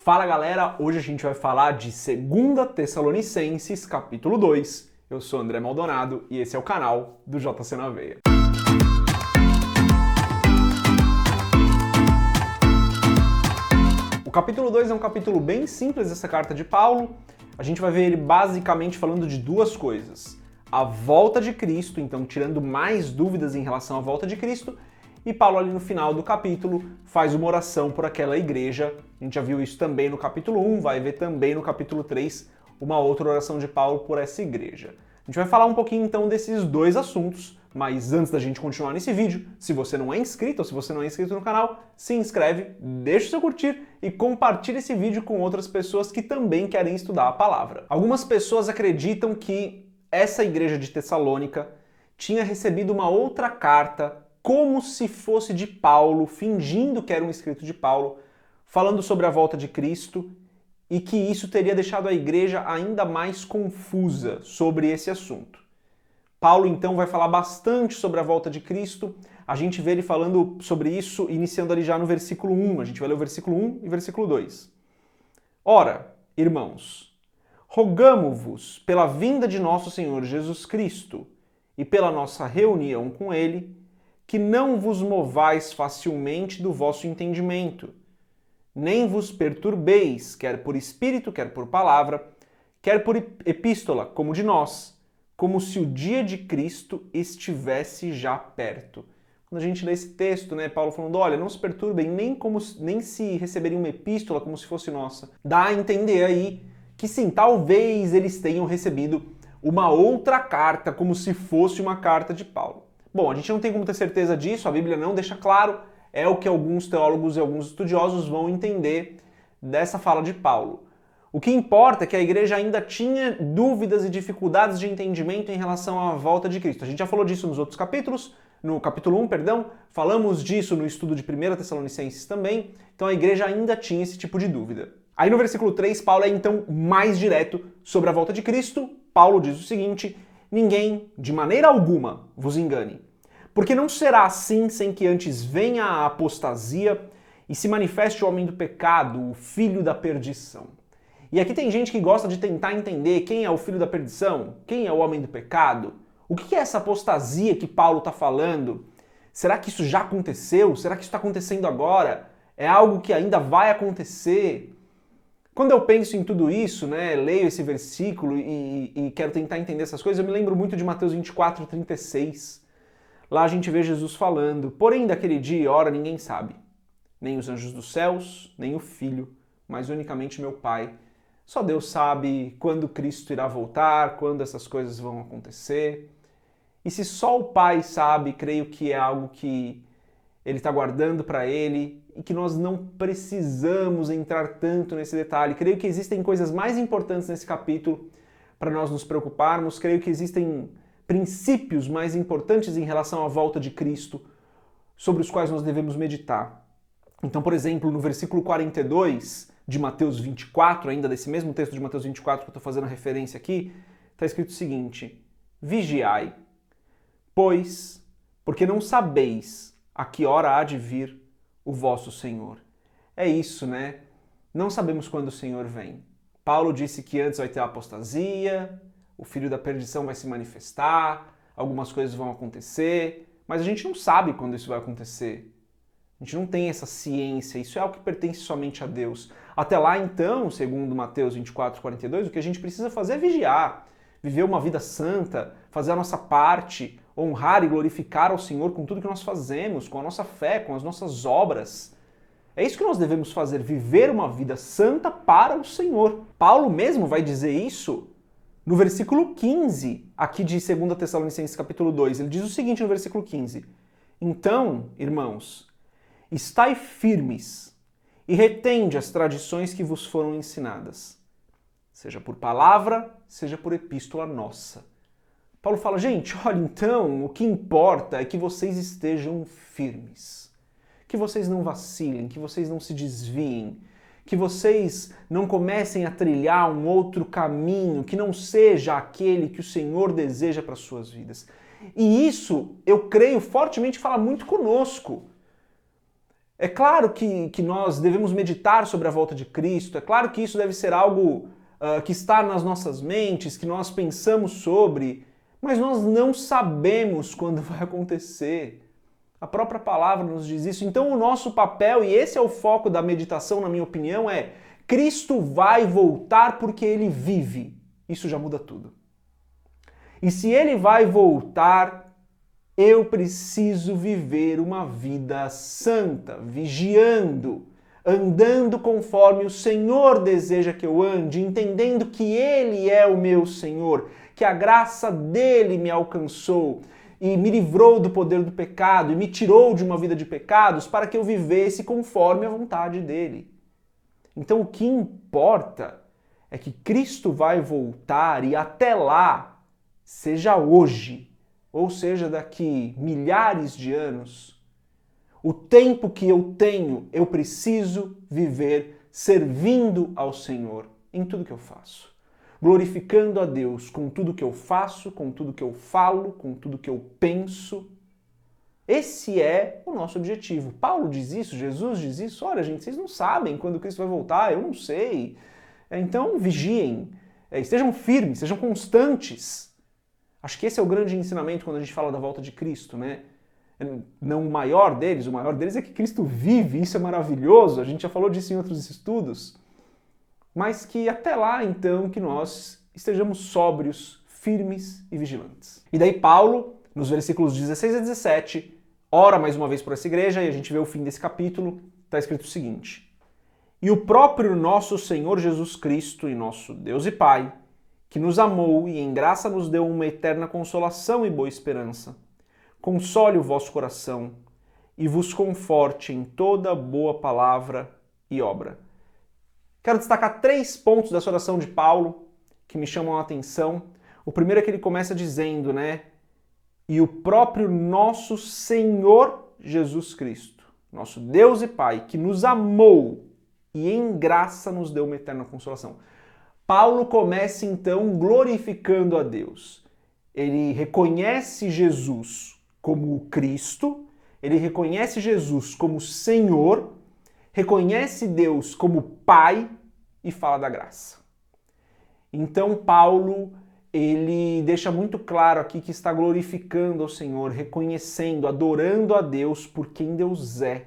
Fala galera, hoje a gente vai falar de 2 Tessalonicenses, capítulo 2. Eu sou André Maldonado e esse é o canal do JC na Veia. O capítulo 2 é um capítulo bem simples dessa carta de Paulo. A gente vai ver ele basicamente falando de duas coisas. A volta de Cristo, então tirando mais dúvidas em relação à volta de Cristo, e Paulo ali no final do capítulo faz uma oração por aquela igreja. A gente já viu isso também no capítulo 1, vai ver também no capítulo 3 uma outra oração de Paulo por essa igreja. A gente vai falar um pouquinho então desses dois assuntos, mas antes da gente continuar nesse vídeo, se você não é inscrito ou se você não é inscrito no canal, se inscreve, deixa o seu curtir e compartilha esse vídeo com outras pessoas que também querem estudar a palavra. Algumas pessoas acreditam que essa igreja de Tessalônica tinha recebido uma outra carta como se fosse de Paulo, fingindo que era um escrito de Paulo, falando sobre a volta de Cristo, e que isso teria deixado a igreja ainda mais confusa sobre esse assunto. Paulo então vai falar bastante sobre a volta de Cristo. A gente vê ele falando sobre isso iniciando ali já no versículo 1. A gente vai ler o versículo 1 e versículo 2. Ora, irmãos, rogamo-vos pela vinda de nosso Senhor Jesus Cristo e pela nossa reunião com ele, que não vos movais facilmente do vosso entendimento, nem vos perturbeis, quer por espírito, quer por palavra, quer por epístola, como de nós, como se o dia de Cristo estivesse já perto. Quando a gente lê esse texto, Paulo falando, olha, não se perturbem, nem se receberem uma epístola como se fosse nossa. Dá a entender aí que sim, talvez eles tenham recebido uma outra carta, como se fosse uma carta de Paulo. Bom, a gente não tem como ter certeza disso, a Bíblia não deixa claro, é o que alguns teólogos e alguns estudiosos vão entender dessa fala de Paulo. O que importa é que a igreja ainda tinha dúvidas e dificuldades de entendimento em relação à volta de Cristo. A gente já falou disso nos outros capítulos, no capítulo 1, falamos disso no estudo de 1 Tessalonicenses também, então a igreja ainda tinha esse tipo de dúvida. Aí no versículo 3, Paulo é então mais direto sobre a volta de Cristo. Paulo diz o seguinte: ninguém, de maneira alguma, vos engane, porque não será assim sem que antes venha a apostasia e se manifeste o homem do pecado, o filho da perdição. E aqui tem gente que gosta de tentar entender quem é o filho da perdição, quem é o homem do pecado, o que é essa apostasia que Paulo está falando? Será que isso já aconteceu? Será que isso está acontecendo agora? É algo que ainda vai acontecer? Quando eu penso em tudo isso, leio esse versículo e quero tentar entender essas coisas, eu me lembro muito de Mateus 24:36. Lá a gente vê Jesus falando, porém daquele dia e hora ninguém sabe, nem os anjos dos céus, nem o Filho, mas unicamente meu Pai. Só Deus sabe quando Cristo irá voltar, quando essas coisas vão acontecer. E se só o Pai sabe, creio que é algo que Ele está guardando para Ele e que nós não precisamos entrar tanto nesse detalhe. Creio que existem coisas mais importantes nesse capítulo para nós nos preocuparmos. Creio que existem princípios mais importantes em relação à volta de Cristo sobre os quais nós devemos meditar. Então, por exemplo, no versículo 42 de Mateus 24, ainda desse mesmo texto de Mateus 24 que eu estou fazendo a referência aqui, está escrito o seguinte: vigiai, pois, porque não sabeis a que hora há de vir o vosso Senhor. É isso, Não sabemos quando o Senhor vem. Paulo disse que antes vai ter a apostasia, o filho da perdição vai se manifestar, algumas coisas vão acontecer, mas a gente não sabe quando isso vai acontecer. A gente não tem essa ciência, isso é algo que pertence somente a Deus. Até lá, então, segundo Mateus 24:42, o que a gente precisa fazer é vigiar, viver uma vida santa, fazer a nossa parte, honrar e glorificar ao Senhor com tudo que nós fazemos, com a nossa fé, com as nossas obras. É isso que nós devemos fazer, viver uma vida santa para o Senhor. Paulo mesmo vai dizer isso no versículo 15, aqui de 2 Tessalonicenses capítulo 2. Ele diz o seguinte no versículo 15: então, irmãos, estai firmes e retende as tradições que vos foram ensinadas, seja por palavra, seja por epístola nossa. Paulo fala, gente, olha, então, o que importa é que vocês estejam firmes, que vocês não vacilem, que vocês não se desviem, que vocês não comecem a trilhar um outro caminho que não seja aquele que o Senhor deseja para as suas vidas. E isso, eu creio fortemente, fala muito conosco. É claro que nós devemos meditar sobre a volta de Cristo, é claro que isso deve ser algo que está nas nossas mentes, que nós pensamos sobre, mas nós não sabemos quando vai acontecer. A própria palavra nos diz isso. Então o nosso papel, e esse é o foco da meditação, na minha opinião, é Cristo vai voltar porque ele vive. Isso já muda tudo. E se ele vai voltar, eu preciso viver uma vida santa, vigiando, andando conforme o Senhor deseja que eu ande, entendendo que ele é o meu Senhor, que a graça dele me alcançou e me livrou do poder do pecado e me tirou de uma vida de pecados para que eu vivesse conforme a vontade dele. Então o que importa é que Cristo vai voltar e até lá, seja hoje, ou seja daqui milhares de anos, o tempo que eu tenho, eu preciso viver servindo ao Senhor em tudo que eu faço. Glorificando a Deus com tudo que eu faço, com tudo que eu falo, com tudo que eu penso. Esse é o nosso objetivo. Paulo diz isso, Jesus diz isso. Olha, gente, vocês não sabem quando Cristo vai voltar, eu não sei. Então, vigiem, estejam firmes, sejam constantes. Acho que esse é o grande ensinamento quando a gente fala da volta de Cristo, né? Não o maior deles é que Cristo vive, isso é maravilhoso, a gente já falou disso em outros estudos. Mas que até lá, então, que nós estejamos sóbrios, firmes e vigilantes. E daí Paulo, nos versículos 16 a 17, ora mais uma vez por essa igreja, e a gente vê o fim desse capítulo, está escrito o seguinte: E o próprio nosso Senhor Jesus Cristo e nosso Deus e Pai, que nos amou e em graça nos deu uma eterna consolação e boa esperança, console o vosso coração e vos conforte em toda boa palavra e obra. Quero destacar 3 pontos dessa oração de Paulo que me chamam a atenção. O primeiro é que ele começa dizendo, né? E o próprio nosso Senhor Jesus Cristo, nosso Deus e Pai, que nos amou e em graça nos deu uma eterna consolação. Paulo começa então glorificando a Deus. Ele reconhece Jesus como o Cristo, ele reconhece Jesus como Senhor, reconhece Deus como Pai e fala da graça. Então Paulo, ele deixa muito claro aqui que está glorificando ao Senhor, reconhecendo, adorando a Deus por quem Deus é.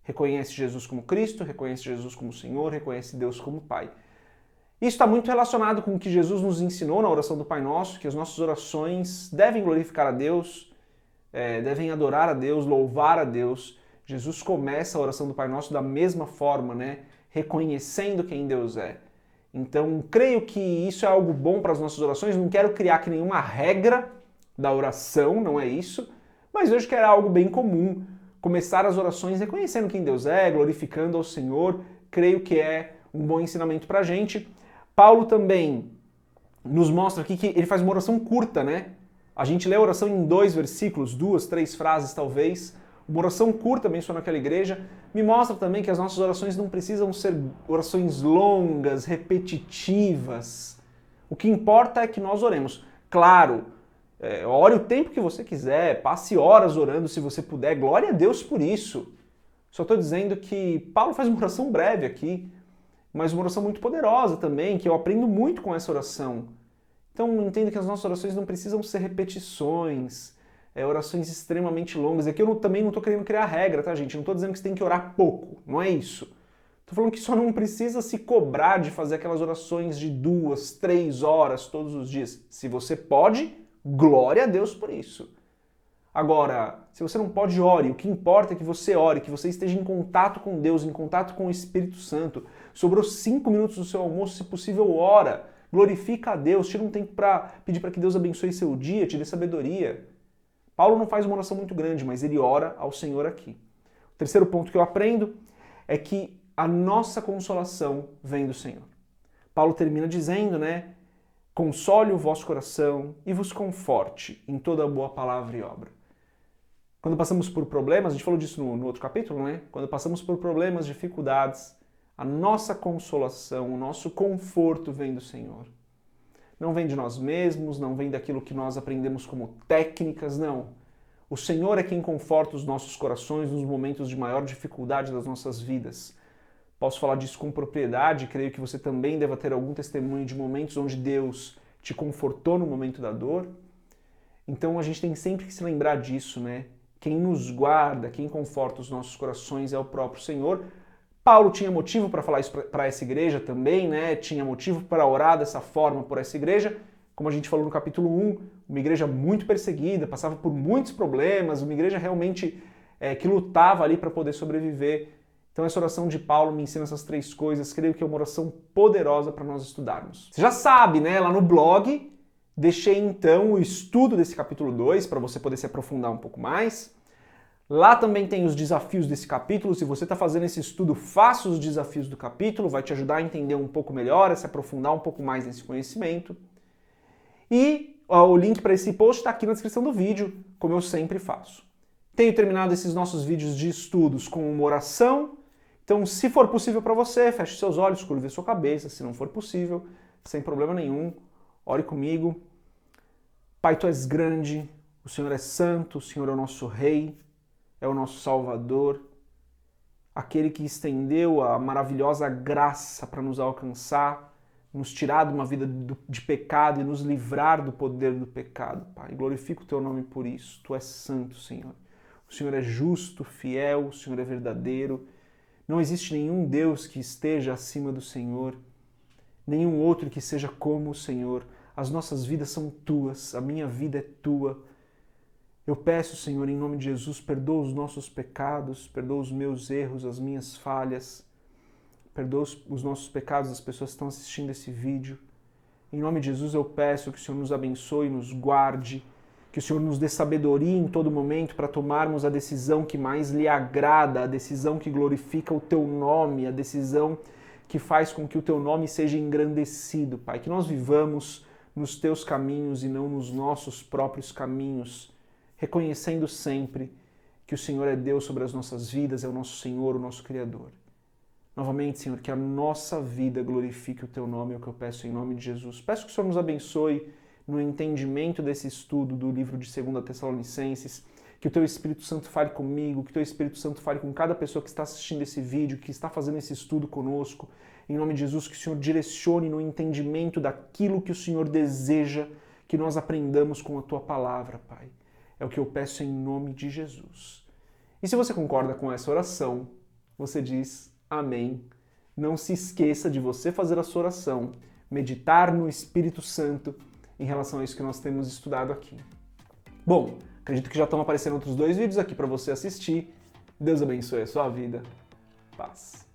Reconhece Jesus como Cristo, reconhece Jesus como Senhor, reconhece Deus como Pai. Isso está muito relacionado com o que Jesus nos ensinou na oração do Pai Nosso, que as nossas orações devem glorificar a Deus, devem adorar a Deus, louvar a Deus. Jesus começa a oração do Pai Nosso da mesma forma, né? Reconhecendo quem Deus é. Então, creio que isso é algo bom para as nossas orações. Não quero criar aqui nenhuma regra da oração, não é isso. Mas vejo que era algo bem comum. Começar as orações reconhecendo quem Deus é, glorificando ao Senhor. Creio que é um bom ensinamento para a gente. Paulo também nos mostra aqui que ele faz uma oração curta, né? A gente lê a oração em 2 versículos, 2, 3 frases talvez. Uma oração curta, menciono aquela igreja, me mostra também que as nossas orações não precisam ser orações longas, repetitivas. O que importa é que nós oremos. Claro, ore o tempo que você quiser, passe horas orando se você puder, glória a Deus por isso. Só estou dizendo que Paulo faz uma oração breve aqui, mas uma oração muito poderosa também, que eu aprendo muito com essa oração. Então entendo que as nossas orações não precisam ser repetições, orações extremamente longas. Aqui eu também não estou querendo criar regra, tá, gente? Não estou dizendo que você tem que orar pouco, não é isso. Estou falando que só não precisa se cobrar de fazer aquelas orações de 2, 3 horas todos os dias. Se você pode, glória a Deus por isso. Agora, se você não pode, ore. O que importa é que você ore, que você esteja em contato com Deus, em contato com o Espírito Santo. Sobrou 5 minutos do seu almoço, se possível, ora. Glorifica a Deus, tira um tempo para pedir para que Deus abençoe seu dia, te dê sabedoria. Paulo não faz uma oração muito grande, mas ele ora ao Senhor aqui. O terceiro ponto que eu aprendo é que a nossa consolação vem do Senhor. Paulo termina dizendo, né? Console o vosso coração e vos conforte em toda boa palavra e obra. Quando passamos por problemas, a gente falou disso no outro capítulo, né? Quando passamos por problemas, dificuldades, a nossa consolação, o nosso conforto vem do Senhor. Não vem de nós mesmos, não vem daquilo que nós aprendemos como técnicas, não. O Senhor é quem conforta os nossos corações nos momentos de maior dificuldade das nossas vidas. Posso falar disso com propriedade, creio que você também deva ter algum testemunho de momentos onde Deus te confortou no momento da dor. Então a gente tem sempre que se lembrar disso, né? Quem nos guarda, quem conforta os nossos corações é o próprio Senhor. Paulo tinha motivo para falar isso para essa igreja também, né? Tinha motivo para orar dessa forma por essa igreja. Como a gente falou no capítulo 1, uma igreja muito perseguida, passava por muitos problemas, uma igreja realmente que lutava ali para poder sobreviver. Então essa oração de Paulo me ensina essas 3 coisas, creio que é uma oração poderosa para nós estudarmos. Você já sabe, né? Lá no blog, deixei então o estudo desse capítulo 2 para você poder se aprofundar um pouco mais. Lá também tem os desafios desse capítulo. Se você está fazendo esse estudo, faça os desafios do capítulo, vai te ajudar a entender um pouco melhor, a se aprofundar um pouco mais nesse conhecimento. E o link para esse post está aqui na descrição do vídeo, como eu sempre faço. Tenho terminado esses nossos vídeos de estudos com uma oração. Então, se for possível para você, feche seus olhos, curve a sua cabeça. Se não for possível, sem problema nenhum, ore comigo. Pai, Tu és grande, o Senhor é santo, o Senhor é o nosso Rei, é o nosso Salvador, aquele que estendeu a maravilhosa graça para nos alcançar, nos tirar de uma vida de pecado e nos livrar do poder do pecado, Pai. Glorifico o Teu nome por isso. Tu és santo, Senhor. O Senhor é justo, fiel, o Senhor é verdadeiro. Não existe nenhum Deus que esteja acima do Senhor, nenhum outro que seja como o Senhor. As nossas vidas são Tuas, a minha vida é Tua. Eu peço, Senhor, em nome de Jesus, perdoa os nossos pecados, perdoa os meus erros, as minhas falhas, perdoa os nossos pecados das pessoas que estão assistindo esse vídeo. Em nome de Jesus eu peço que o Senhor nos abençoe, nos guarde, que o Senhor nos dê sabedoria em todo momento para tomarmos a decisão que mais lhe agrada, a decisão que glorifica o Teu nome, a decisão que faz com que o Teu nome seja engrandecido, Pai. Que nós vivamos nos Teus caminhos e não nos nossos próprios caminhos, reconhecendo sempre que o Senhor é Deus sobre as nossas vidas, é o nosso Senhor, o nosso Criador. Novamente, Senhor, que a nossa vida glorifique o Teu nome, é o que eu peço em nome de Jesus. Peço que o Senhor nos abençoe no entendimento desse estudo do livro de 2 Tessalonicenses, que o Teu Espírito Santo fale comigo, que o Teu Espírito Santo fale com cada pessoa que está assistindo esse vídeo, que está fazendo esse estudo conosco. Em nome de Jesus, que o Senhor direcione no entendimento daquilo que o Senhor deseja que nós aprendamos com a Tua palavra, Pai. É o que eu peço em nome de Jesus. E se você concorda com essa oração, você diz amém. Não se esqueça de você fazer a sua oração, meditar no Espírito Santo em relação a isso que nós temos estudado aqui. Bom, acredito que já estão aparecendo outros 2 vídeos aqui para você assistir. Deus abençoe a sua vida. Paz.